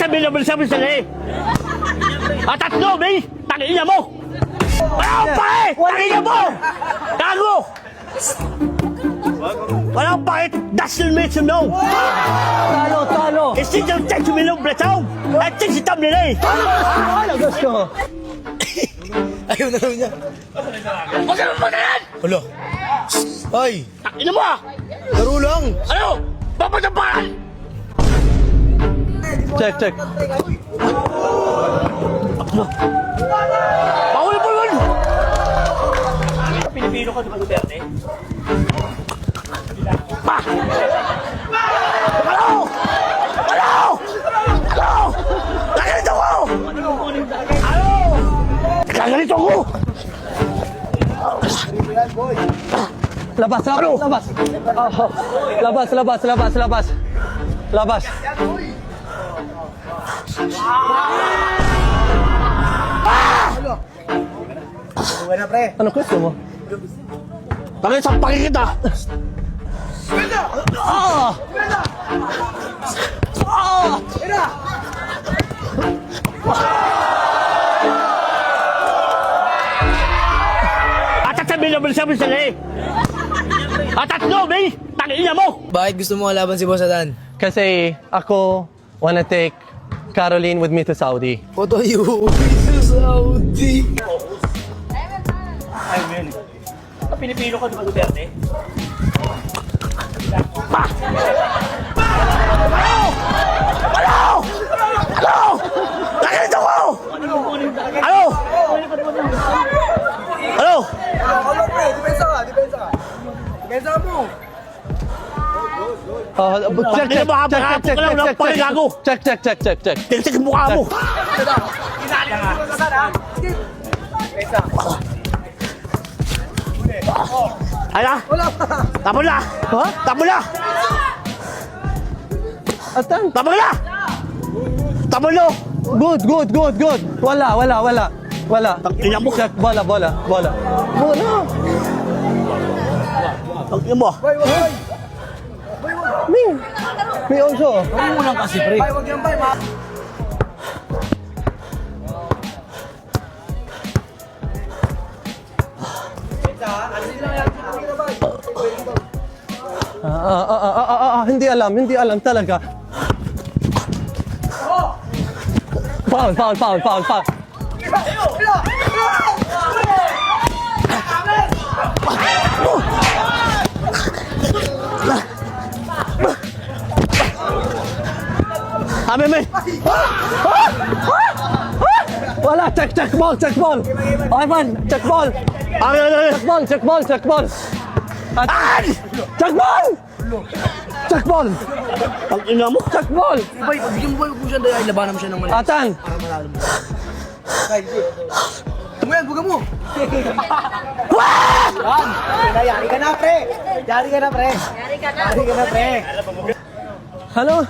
sabihin naman sabi sila eh. At tatlo, may tangina mo. Walang pait! Tangina mo! Gago! Walang pait! Doesn't make you know. Talo! Kasi yung text mo nung blataw. At text itam nila eh. Ano gusto? Ayaw na naman niya. Huwag ka naman magalan! Hala. Ay, Tangina mo ah! laro lang. Ano? Papatapakan! Check. Bawal po yun! Pilipino ka naman Duterte? Pa! Hello! Kaganito ko! Hello! Kaganito ko! Labas. Labas. Buwan na, pre. Ano gusto mo? Bakit sampakin kita? At sabihin naman sabi sila eh. At tatlo, may tangina mo. Bakit gusto mo kalaban si Boss Adan? Kasi ako wanna take Caroline with me to Saudi. Photo you sa Saudi. Ay, men. Pilipino ka naman Duterte? Pa! Hello! Kaganito ko! Hello! Ano, pre? Depensa ka. Depensa ka mo. Check. Tigsig ang mukha mo! Ay na! Tama na! Ha? Tama na! Atan? Tama na! Tama na! Good. Wala. Tingnan mo! Check, bola. Bola. Tingnan mo! Me also. Huwag mo lang kasi, pre. Huwag yan, pre. Hindi alam talaga. Foul. Amen! Wala, check ball. Ivan, check ball. Check ball. Check ball. Tingnan mo! Check ball. Bay, bigyan mo ba yung siya dahil labanan mo siya ng mali? Atan. Para malalo mo. Tumuyan, buga mo. Yari ka na, pre. Hello?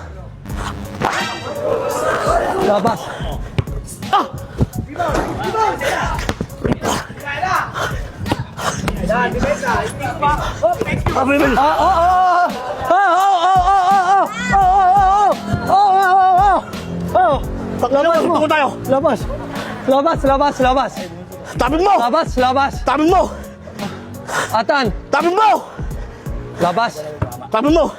Labas. Amen! Labas mo tayo! Labas. Tabi mo! Labas. Tabi mo! Atan. Tabi mo! Labas. Tabi mo!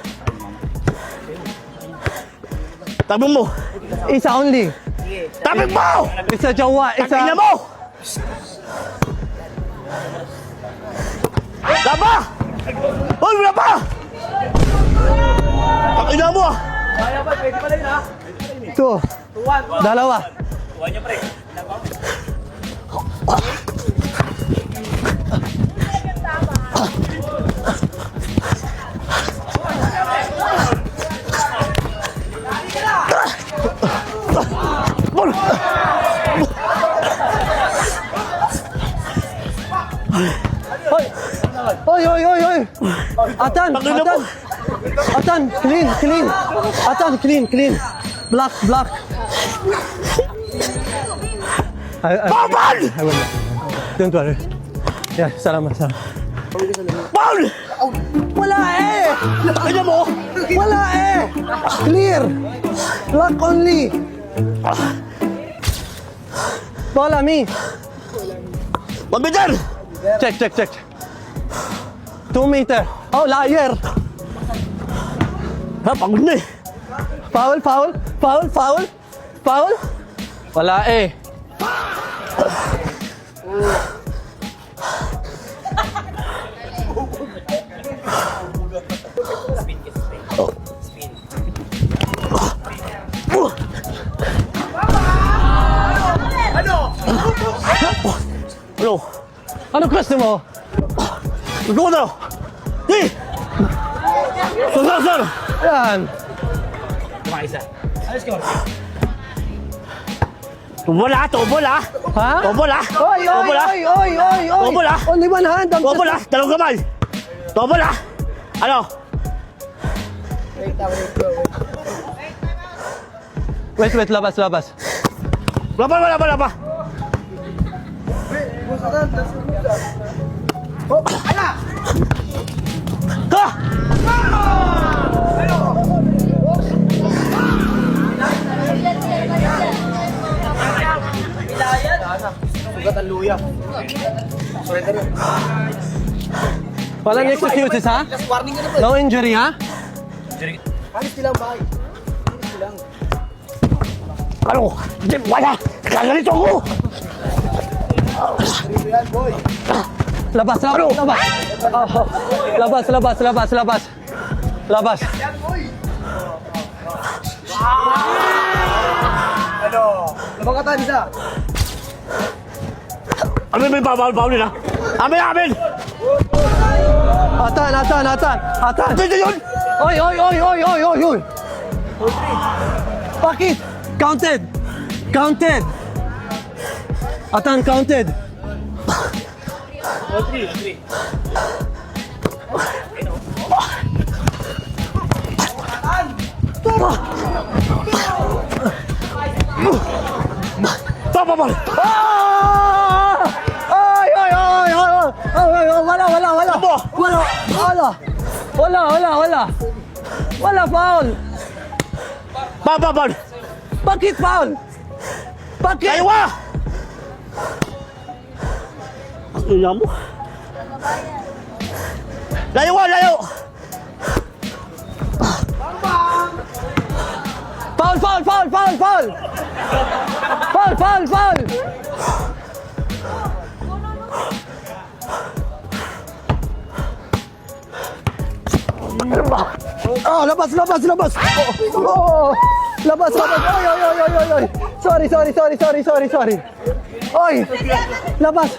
Tabi mo! Isa only. Tabi mo! Isa jawa. Tangina mo! Laba! Hoy, laba! Tangina mo ah! Kaya ba, pwede pala yun, ha? Two. Dalawa. Bol! Hoy. Atan. Tangina mo! Atan, clean. Atan, clean. Black. Babal! I will. Don't worry. Yeah, salamat. Bol! Wala Tangina mo! Clear. Black only. Bola, me. 1 meter! Check. 2 meter. Oh, liar. Ha, pagod na eh. Foul. Wala eh. Ano? Ano gusto mo? Gusto ko na! Di! Sir! Yan. Tubol ah! Ha? Tubol ah! Oy! Tubol ah! Only one hand. Tubol ah! Dalawang kamay! Tubol ah! Ano? Wait, labas. Wala pa! Ka! Sugat ang luya. Surrender yun. Walang excuses, ha? Last warning ka na ba? No injury, ha? Panis silang bahay. Panis silang. Ano? Di, wala! Kagalito ako! Dito yan, boy. Labas. Oh. Labas. Yan, boy. Ano? Labang ka tayo, isa. Amin may bawal nila! Amin! Atan. Dito yun! Oy. Bakit? Counted. Atan, counted. Bawal! Ah! Ay! Wala, foul! Bawal! Bakit foul? Bakit? Kaywa! Ang ina mo. Layo! Foul! Oh, labas. Oh, labas. Oy. Sorry. Oy, labas.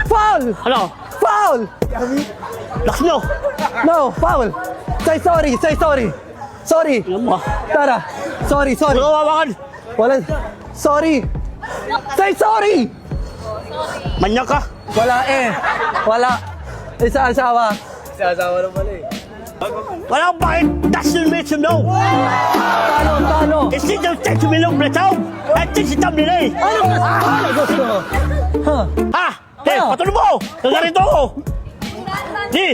Foul. Ano? Foul. Lakas nyo! No, foul. Say sorry. Sorry. Ina mo. Tara. Sorry. Ano kawawakan? Walang. Sorry. Say sorry. Manyak ka! Wala. Isa asawa. Siyasawa na pala eh. Wala akong bakit! Das yung may sumaw! Talo. Isi daw tayo sumilong plataw! At si tam nila eh! Ano gusto mo? Ha? Ha! Eh, Ano? patuloy mo! Nagarito ako! Di!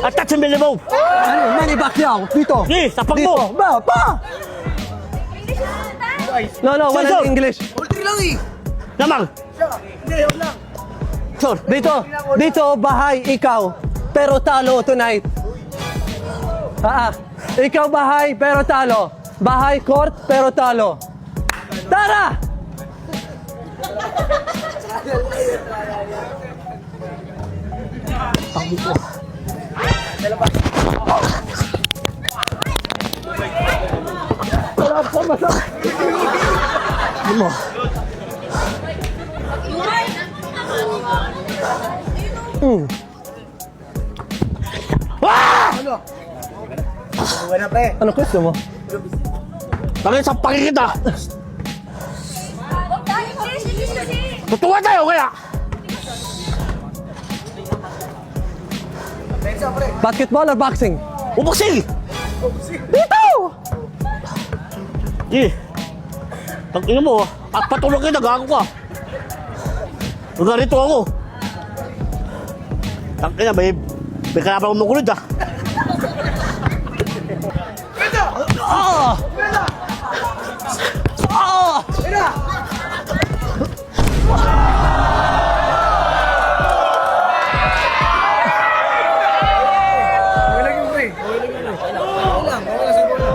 At tayo sumilong mo! Ano? Manny Pacquiao. Dito. Di! Sapak Dito. mo! Pa! No, walang Sir. English. Ultri lang eh. Lamang! Hindi, huwag lang. Sir! Dito, bahay, ikaw. Pero talo tonight. Ikaw bahay, pero talo. Bahay, court, pero talo. Tara! Ano mo? Wah! Ano? Buwan na pre. Ano gusto mo? Bakit sa pakikita? Tutuwa tayo kaya! Pensa pre. Basketball or boxing? Ubuksing! Dito! Di! Tangina mo, patulog kayo, nag-ako ka. Nagarito ako. Tangina, may kalaban akong makulod ah. Okay lang yung pre. Okay lang yun. Okay lang. Okay lang sa bola.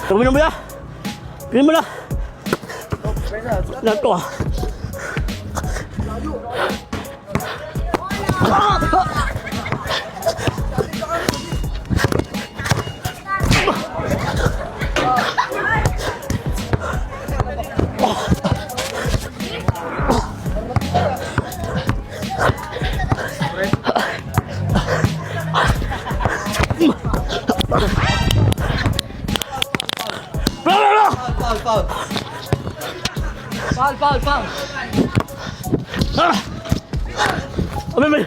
Tuminom mo na. Pinom mo na. Lahat to ah. Bro! Foul. Ah! Abay!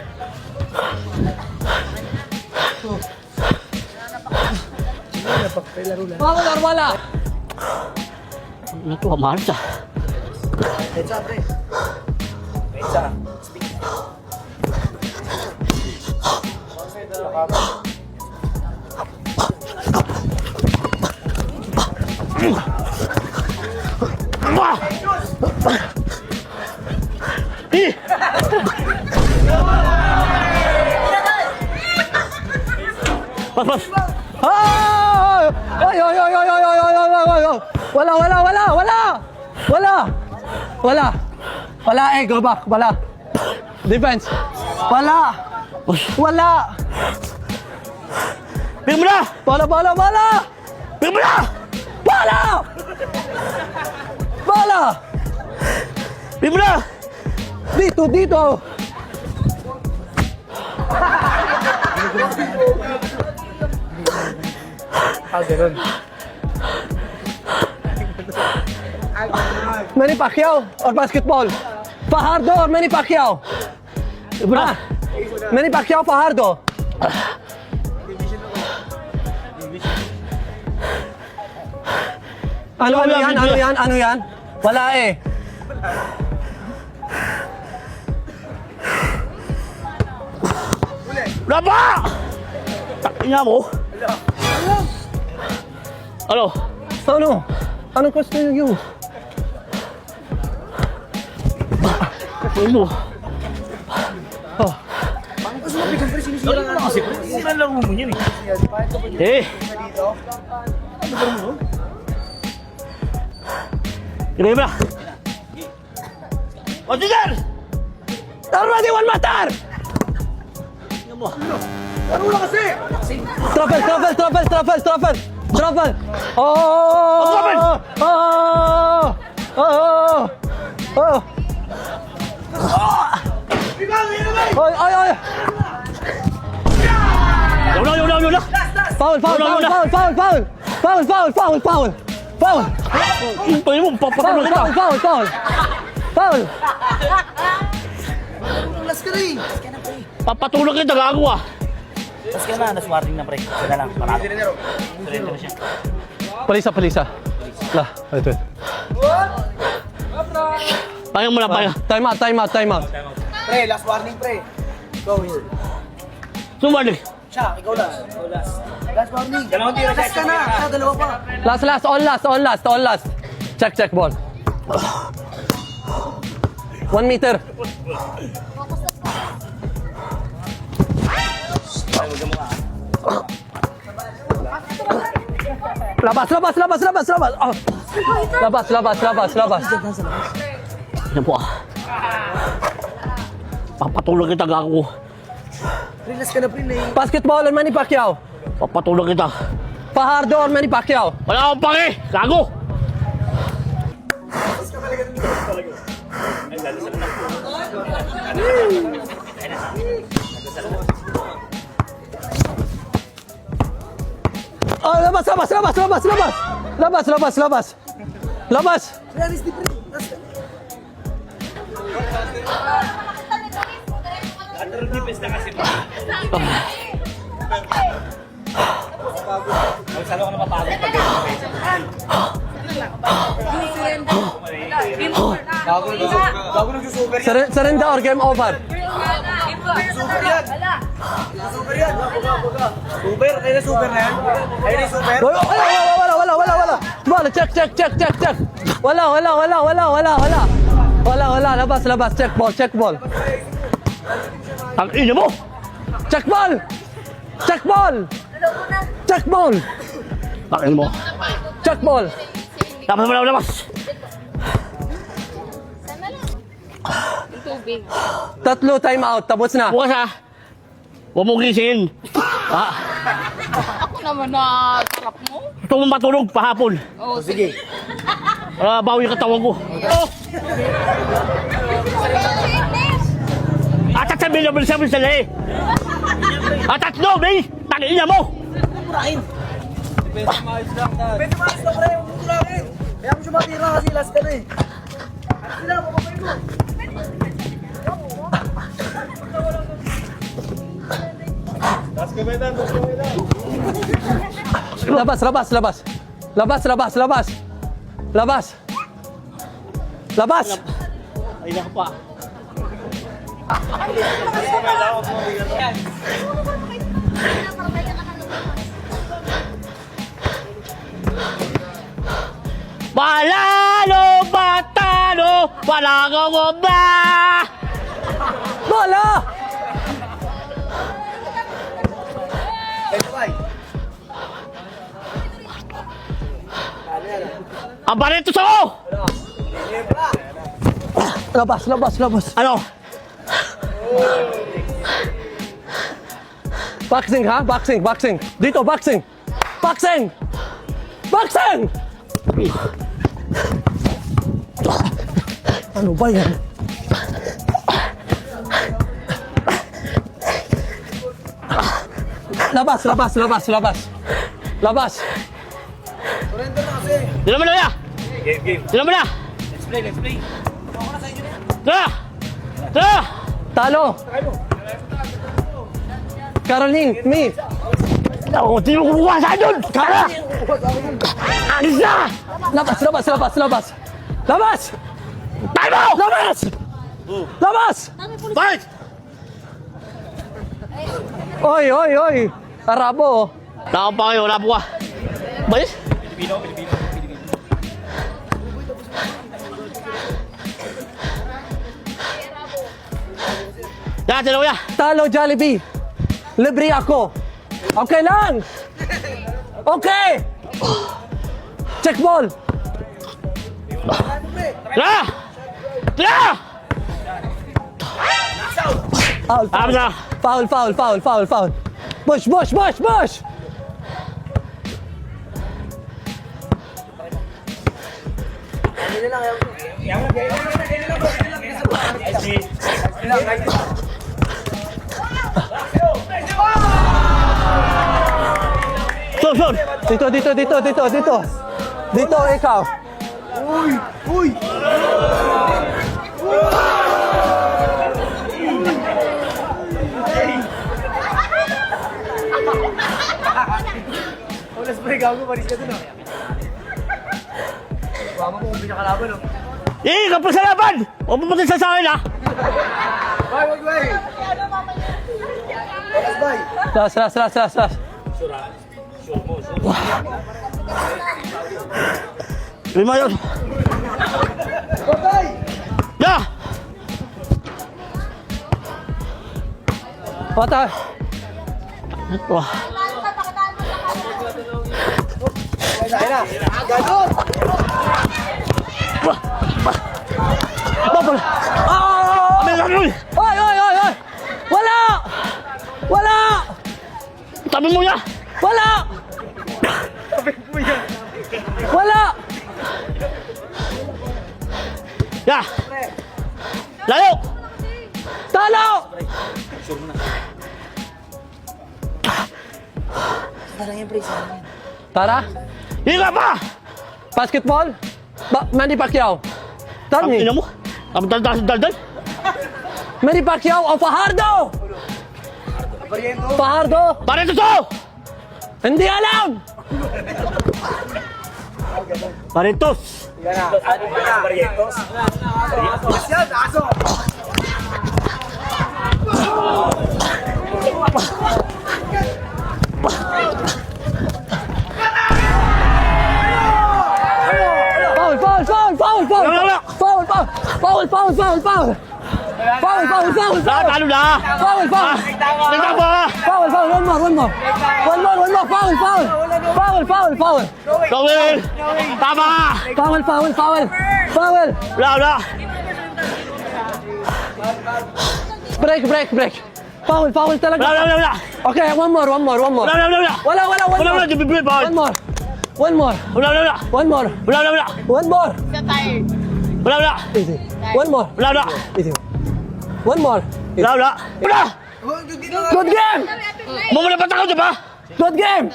Wala. Ano to, amalas ah. Heads up, pre. Heads up. Ah! Eh! Pas! Ay! Wala, go back. Wala. Defense. Wala. Pinom mo na! Bola. Pinom mo na! Bola. Pinom mo na! Dito. Ganun. Manny Pacquiao or basketball? Fajardo or Manny Pacquiao? Pinom mo na! Manny Pacquiao, Fajardo. Ano yan? Wala eh. Wala pa! Takinya mo! Ano? Anong gusto nyo? Ano mo? Gusto mo bigyan pre, sinisira nga kasi pre. Sinisira lang mo yun eh. Eh! Kaya ba? O, Tigan! Already one matter! Ano lang kasi? Travel! Ay! Yun na! Foul! Tayo mo, papatuloy kita! Foul! Last ka rin. Papatuloy kita, gago ah! Tapos ka na, naswarting na pre. Sige lang, parado. Surrender na siya. Palisa. Ito. Payang mo na, payang. Time out. Pre, last warning pre. Go here. Sumali! Siya, ikaw last. Last warning. Last ka na. Siya, dalawa pa. Last, all last. Check ball. 1 meter. Labas. Oh. Labas. Yan po ah. Papatuloy kita, gago. Pre, last ka na pre. Basketball or Manny Pacquiao? Papatuloy kita. Fajardo or Manny Pacquiao? Wala akong pake! Gago! Oh, labas. Realis di pre. Last. Magsalo ka na mapagod pag Bago nagsusuper. Surrender or game over? yan! Super yan! Super? Kaya na super na yan? Kaya na super? Wala. Ball, check. Wala. Labas. Check ball. Ang ina mo! Check ball. Ang ina mo! Check ball. Labas! Sana lang. Yung tubig. Tatlo time out. Tapos na. Bukas ha! Huwag mong gisingin! Ha? Ako naman na sarap mo. Gusto mo matulog pahapon. Oh, sige. Bawi yung katawan ko. Oh! At sabihin na sabi sa lahi. At tatlo, may! Tangin niya mo! Pwede maayos lang, pre. Huwag mo tulangin. Kaya mo siya matira kasi last ka na eh. Ano sila? Papapay mo. Labas. Ay, naku pa. Palalo, batalo, wala kang ba? Bola. Ang Barretos ako! Labas. Ano? Boxing ha? Boxing. Dito, boxing. Ano ba yan? Labas. Surrender na kasi. Dila mo na ya! Game. Dila mo na! Let's play. Tara! Talo. Caroline, me. Ako, hindi mo kumukuha sa doon! Tara! Alis na! Labas. Tayo mo! Fight! Oy. Arabo. Tao pa kayo, wala po ka. Balis? Pilipino. Yan, sila kuya. Talo Jollibee. Libre ako. Okay lang. Okay. Check ball. Tara! Alam na! Foul. Push. Son! Dito ikaw. Uy! Ulas pre, gago, maris ka dun ah. Mama mo kung pinakalaban oh. Kapag sa laban! Huwag mo sa akin ha! Wag, bay! Ulas, bay! Last. Lima yun! Batay! Ya! Patay. Wah! Ayun na! Ganon! Babala! Kami lang yun! Oy. Wala. Tabi mo ya! Wala. Ya! Layo! Talo. Tara. Higa pa! Basketball. Manny Pacquiao. Tell Ang me. ina mo! Ang daldal! Manny Pacquiao o Fajardo? Fajardo? Barretos ako! Hindi alam. Barretos! Yan na. Ano ba na? Barrientos? Yan, aso! foul! Foul, foul, foul, foul! Talo na! Foul, foul! Tingnan mo ha! Foul, foul, one more, one more! One more, foul, foul! Foul, foul, foul! Gawin! Tama! Foul, foul, foul! Foul! Wala! Break, break, break! Foul, foul talaga! Wala! Okay, one more! Wala! One Di bibili ba? more! One more! Wala! One more! Wala! One more! Sa tired. Wala! Easy. One more! Wala! Easy. One more! Easy. Wala! Good game! Mumula pa ako, di ba? Good game!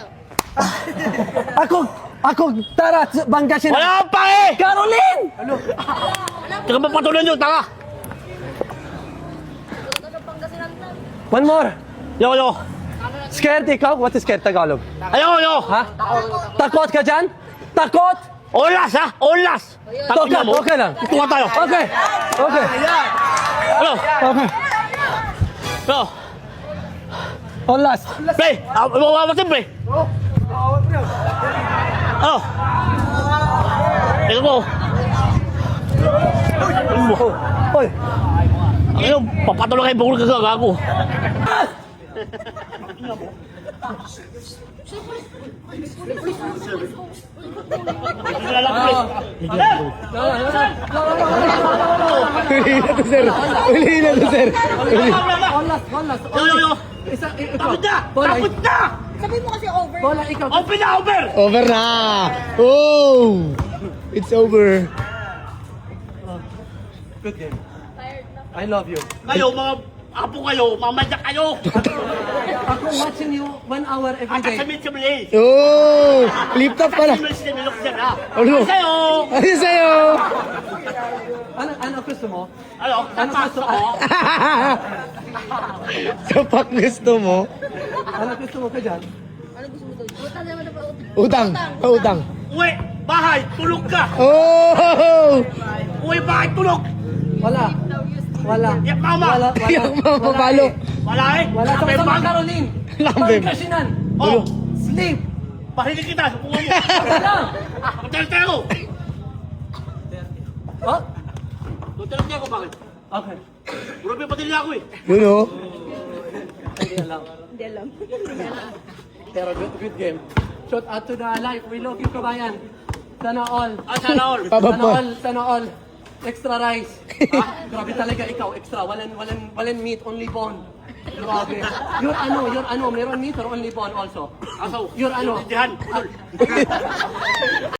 Ako, tara, Pangasinan. Wala kang pake! Caroline! Teka ba patuloy nyo, tanga! One more. Yo! Scared ikaw? What is scared Tagalog? Ayaw! Ha? Takot ka dyan? Takot? Olas ha! Olas! Takina mo! Okay lang. Tuwa tayo! Okay. Okay. Ano? Okay. Ano? On last. Pre! Mawawatin, pre! Ano? Tingnan mo! Hoy. Ano? Papatuloy kayo bukol kagagago! Uli na to, sir. Yo! Takot na! Takot na! Sabi mo kasi over. Bola, ikaw. Open na! Over! Over na! Oh! It's over. Good game. I love you. Kayo, mga apo kayo, mamadyak kayo! Ako watching you 1 hour every At day. sa Mitsubishi! Oh! Lift up pala. Ano si Milok dyan ha? Ano? Sa'yo! Ano sa'yo? Ano gusto mo? Ano? Tapos ako? Kapak gusto mo? Ano gusto mo ka dyan? Utang. Utang. Uwi! Bahay! Tulog ka! Oh! Uwi! Bahay! Tulog! Wala. Wala. Yak mama! Wala. Yung mapapalo. Wala eh! Wala. May Sama bag! Caroline. Lambim. Pangasinan. Oh! Sleep. Pahilig kita! Supungan mo! Wala. Hotel-hotel ako! Oh? Hotel-hotel ako, bakit? Okay. Puro may patilya ako eh! Yun oh. Hindi alam. Pero good game. Shout out to the life. We love you, kabayan. Sana all. Sana all! Sana all. Extra rice. Grabe talaga ikaw, extra. Walang meat, only bone. Grabe. Your ano, meron meat or only bone also? Asaw! Your ano? Tindihan!